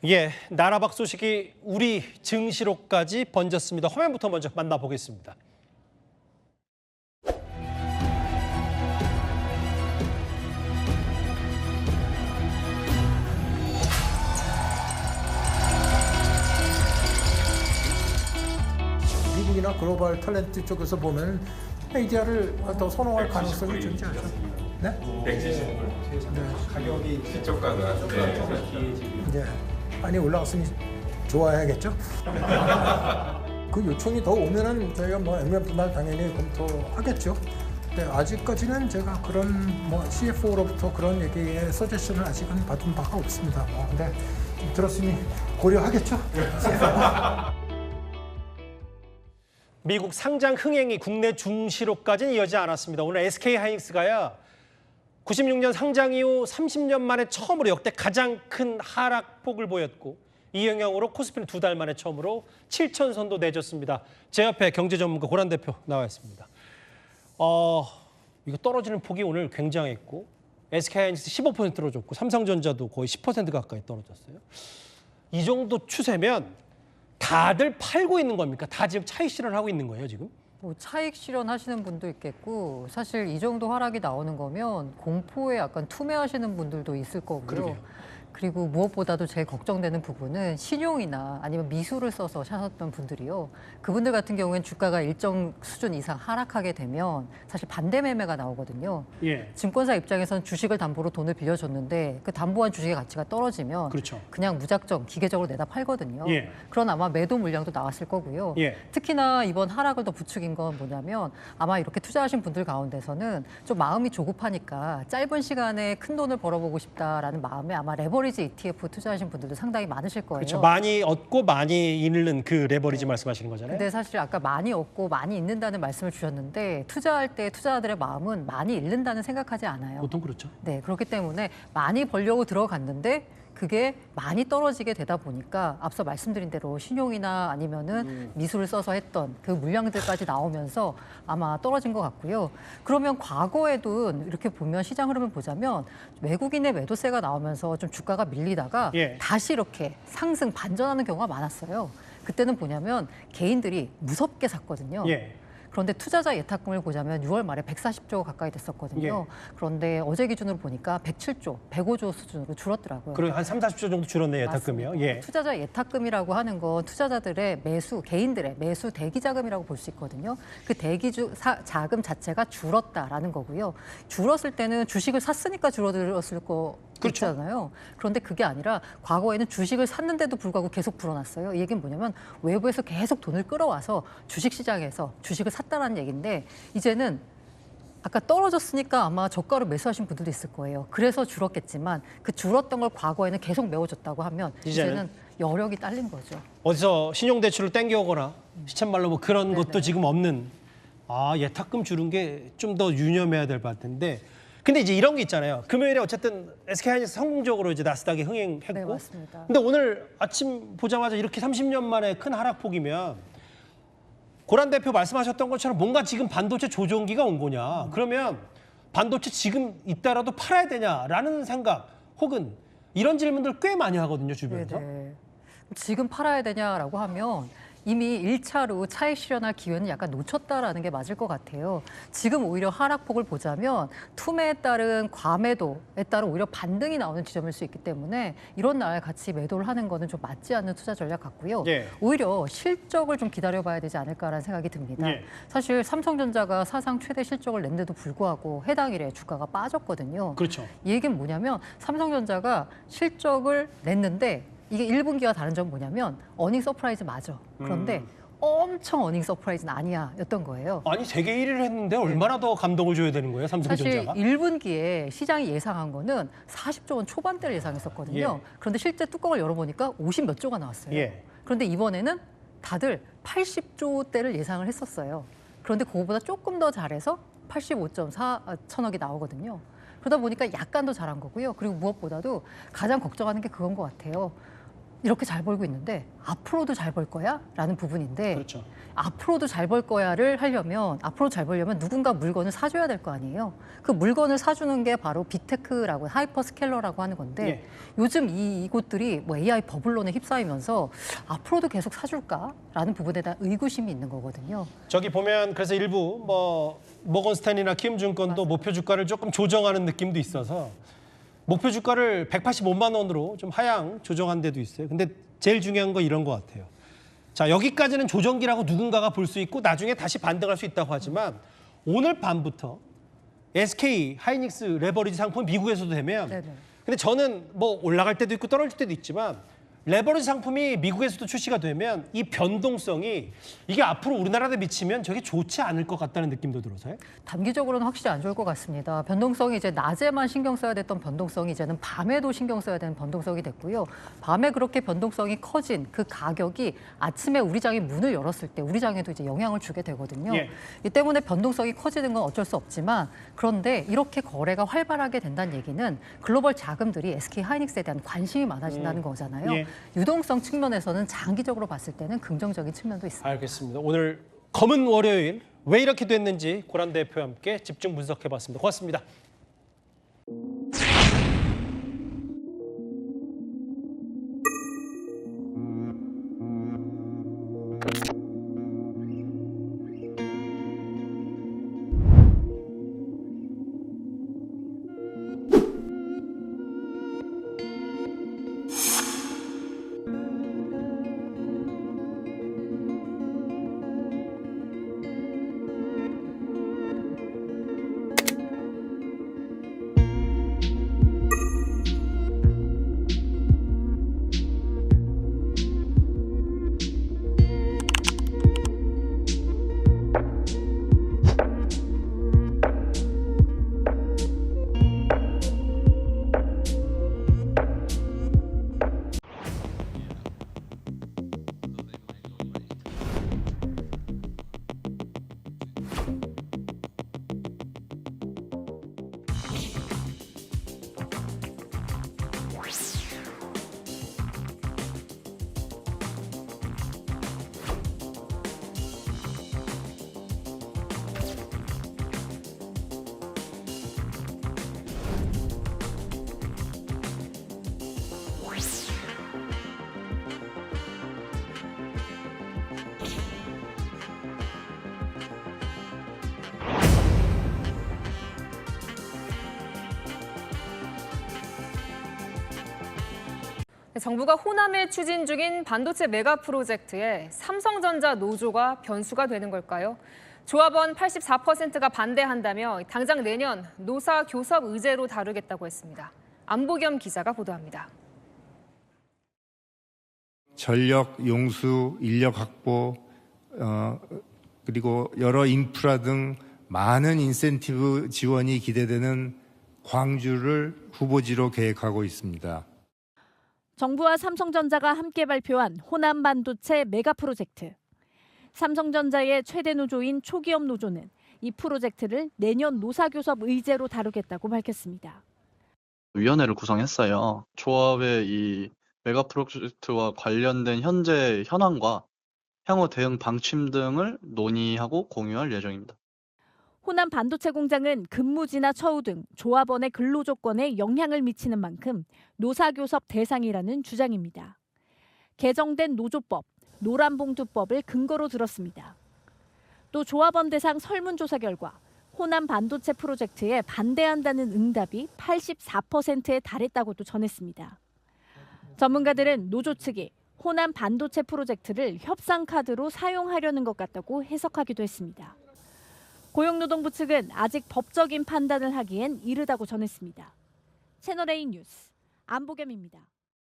예, 나라박 소식이 우리 증시로까지 번졌습니다. 화면부터 먼저 만나보겠습니다. 미국이나 글로벌 탤런트 쪽에서 보면 ADR을 더 선호할 가능성이 존재하죠. 네? 170불. 네. 가격이 시초가가 이제 많이 올라갔으니 좋아야겠죠. 그 요청이 더 오면은 저희가 뭐 액면분할 당연히 검토하겠죠. 근데 아직까지는 제가 그런 뭐 CFO로부터 그런 얘기의 서제션을 아직은 받은 바가 없습니다. 근데 들었으니 고려하겠죠. 미국 상장 흥행이 국내 중시로까지는 이어지지 않았습니다. 오늘 SK하이닉스가야 96년 상장 이후 30년 만에 처음으로 역대 가장 큰 하락폭을 보였고 이 영향으로 코스피는 2달 만에 처음으로 7,000선도 내줬습니다. 제 옆에 경제전문가 고란 대표 나와 있습니다. 이거 떨어지는 폭이 오늘 굉장했고 SK하이닉스 15% 떨어졌고 삼성전자도 거의 10% 가까이 떨어졌어요. 이 정도 추세면 다들 팔고 있는 겁니까? 다 지금 차익 실현하고 있는 거예요, 지금? 뭐 차익 실현하시는 분도 있겠고 사실 이 정도 하락이 나오는 거면 공포에 약간 투매하시는 분들도 있을 거고요. 그러게요. 그리고 무엇보다도 제일 걱정되는 부분은 신용이나 아니면 미수를 써서 사셨던 분들이요. 그분들 같은 경우에는 주가가 일정 수준 이상 하락하게 되면 사실 반대 매매가 나오거든요. 예. 증권사 입장에서는 주식을 담보로 돈을 빌려줬는데 그 담보한 주식의 가치가 떨어지면 그렇죠. 그냥 무작정 기계적으로 내다 팔거든요. 예. 그런 아마 매도 물량도 나왔을 거고요. 예. 특히나 이번 하락을 더 부추긴 건 뭐냐면 아마 이렇게 투자하신 분들 가운데서는 좀 마음이 조급하니까 짧은 시간에 큰 돈을 벌어보고 싶다라는 마음에 아마 레버리지 ETF 투자하신 분들도 상당히 많으실 거예요. 그렇죠. 많이 얻고 많이 잃는 그 레버리지 말씀하시는 거잖아요. 근데 사실 아까 많이 얻고 많이 잃는다는 말씀을 주셨는데 투자할 때 투자자들의 마음은 많이 잃는다는 생각하지 않아요. 보통 그렇죠. 네, 그렇기 때문에 많이 벌려고 들어갔는데 그게 많이 떨어지게 되다 보니까 앞서 말씀드린 대로 신용이나 아니면은 미수를 써서 했던 그 물량들까지 나오면서 아마 떨어진 것 같고요. 그러면 과거에도 이렇게 보면 시장 흐름을 보자면 외국인의 매도세가 나오면서 좀 주가가 밀리다가 예. 다시 이렇게 상승 반전하는 경우가 많았어요. 그때는 뭐냐면 개인들이 무섭게 샀거든요. 예. 그런데 투자자 예탁금을 보자면 6월 말에 140조 가까이 됐었거든요. 그런데 어제 기준으로 보니까 107조, 105조 수준으로 줄었더라고요. 그리고 한 3, 40조 정도 줄었네요, 예탁금이요. 맞습니다. 예. 투자자 예탁금이라고 하는 건 투자자들의 매수, 개인들의 매수 대기 자금이라고 볼 수 있거든요. 그 대기 자금 자체가 줄었다라는 거고요. 줄었을 때는 주식을 샀으니까 줄어들었을 거 그렇죠. 있잖아요. 그런데 그게 아니라 과거에는 주식을 샀는데도 불구하고 계속 불어났어요. 이 얘기는 뭐냐면 외부에서 계속 돈을 끌어와서 주식시장에서 주식을 샀다라는 얘기인데 이제는 아까 떨어졌으니까 아마 저가로 매수하신 분들도 있을 거예요. 그래서 줄었겠지만 그 줄었던 걸 과거에는 계속 메워줬다고 하면 이제는 여력이 딸린 거죠. 어디서 신용대출을 땡겨오거나 시쳇말로 뭐 그런 네네. 것도 지금 없는 예탁금 주는 게 좀 더 유념해야 될 것 같은데 근데 이제 이런 게 있잖아요. 금요일에 어쨌든 SK하이닉스 성공적으로 이제 나스닥이 흥행했고 네, 맞습니다. 근데 오늘 아침 보자마자 이렇게 30년 만에 큰 하락폭이면 고란 대표 말씀하셨던 것처럼 뭔가 지금 반도체 조정기가 온 거냐. 그러면 반도체 지금 있다라도 팔아야 되냐라는 생각 혹은 이런 질문들 꽤 많이 하거든요, 주변에서. 네네. 지금 팔아야 되냐라고 하면 이미 1차로 차익 실현할 기회는 약간 놓쳤다라는 게 맞을 것 같아요. 지금 오히려 하락폭을 보자면 투매에 따른 과매도에 따른 오히려 반등이 나오는 지점일 수 있기 때문에 이런 날 같이 매도를 하는 거는 좀 맞지 않는 투자 전략 같고요. 예. 오히려 실적을 좀 기다려봐야 되지 않을까라는 생각이 듭니다. 예. 사실 삼성전자가 사상 최대 실적을 냈는데도 불구하고 해당 일에 주가가 빠졌거든요. 그렇죠. 이 얘기는 뭐냐면 삼성전자가 실적을 냈는데 이게 1분기와 다른 점은 뭐냐면 어닝 서프라이즈 맞아. 그런데 엄청 어닝 서프라이즈는 아니야 였던 거예요. 아니 세계 1위를 했는데 얼마나 더 감동을 줘야 되는 거예요, 사실 삼성전자가? 1분기에 시장이 예상한 거는 40조 원 초반대를 예상했었거든요. 예. 그런데 실제 뚜껑을 열어보니까 50 몇 조가 나왔어요. 예. 그런데 이번에는 다들 80조대를 예상을 했었어요. 그런데 그거보다 조금 더 잘해서 85.4 천억이 나오거든요. 그러다 보니까 약간 더 잘한 거고요. 그리고 무엇보다도 가장 걱정하는 게 그건 것 같아요. 이렇게 잘 벌고 있는데 앞으로도 잘 벌 거야? 라는 부분인데 그렇죠. 앞으로도 잘 벌 거야를 하려면 앞으로 잘 벌려면 누군가 물건을 사줘야 될 거 아니에요. 그 물건을 사주는 게 바로 빅테크라고 하이퍼스케일러라고 하는 건데 예. 요즘 이곳들이 뭐 AI 버블론에 휩싸이면서 앞으로도 계속 사줄까라는 부분에 대한 의구심이 있는 거거든요. 저기 보면 그래서 일부 뭐 모건스탠이나 키움증권도 목표 주가를 조금 조정하는 느낌도 있어서 목표 주가를 185만 원으로 좀 하향 조정한 데도 있어요. 근데 제일 중요한 거 이런 것 같아요. 자, 여기까지는 조정기라고 누군가가 볼 수 있고 나중에 다시 반등할 수 있다고 하지만 오늘 밤부터 SK 하이닉스 레버리지 상품 미국에서도 되면 네네. 근데 저는 뭐 올라갈 때도 있고 떨어질 때도 있지만 레버리지 상품이 미국에서도 출시가 되면 이 변동성이 이게 앞으로 우리나라에 미치면 저게 좋지 않을 것 같다는 느낌도 들어서요. 단기적으로는 확실히 안 좋을 것 같습니다. 변동성이 이제 낮에만 신경 써야 됐던 변동성이 이제는 밤에도 신경 써야 되는 변동성이 됐고요. 밤에 그렇게 변동성이 커진 그 가격이 아침에 우리 장이 문을 열었을 때 우리 장에도 이제 영향을 주게 되거든요. 예. 이 때문에 변동성이 커지는 건 어쩔 수 없지만 그런데 이렇게 거래가 활발하게 된다는 얘기는 글로벌 자금들이 SK 하이닉스에 대한 관심이 많아진다는 거잖아요. 예. 유동성 측면에서는 장기적으로 봤을 때는 긍정적인 측면도 있습니다. 알겠습니다. 오늘 검은 월요일 왜 이렇게 됐는지 고란 대표와 함께 집중 분석해봤습니다. 고맙습니다. 정부가 호남에 추진 중인 반도체 메가 프로젝트에 삼성전자 노조가 변수가 되는 걸까요? 조합원 84%가 반대한다며 당장 내년 노사 교섭 의제로 다루겠다고 했습니다. 안보겸 기자가 보도합니다. 전력 용수, 인력 확보, 그리고 여러 인프라 등 많은 인센티브 지원이 기대되는 광주를 후보지로 계획하고 있습니다. 정부와 삼성전자가 함께 발표한 호남 반도체 메가 프로젝트. 삼성전자의 최대 노조인 초기업 노조는 이 프로젝트를 내년 노사교섭 의제로 다루겠다고 밝혔습니다. 위원회를 구성했어요. 조합의 이 메가 프로젝트와 관련된 현재 현황과 향후 대응 방침 등을 논의하고 공유할 예정입니다. 호남 반도체 공장은 근무지나 처우 등 조합원의 근로 조건에 영향을 미치는 만큼 노사교섭 대상이라는 주장입니다. 개정된 노조법, 노란봉투법을 근거로 들었습니다. 또 조합원 대상 설문조사 결과 호남 반도체 프로젝트에 반대한다는 응답이 84%에 달했다고도 전했습니다. 전문가들은 노조 측이 호남 반도체 프로젝트를 협상 카드로 사용하려는 것 같다고 해석하기도 했습니다. 고용노동부 측은 아직 법적인 판단을 하기엔 이르다고 전했습니다. 채널A 뉴스 안보겸입니다.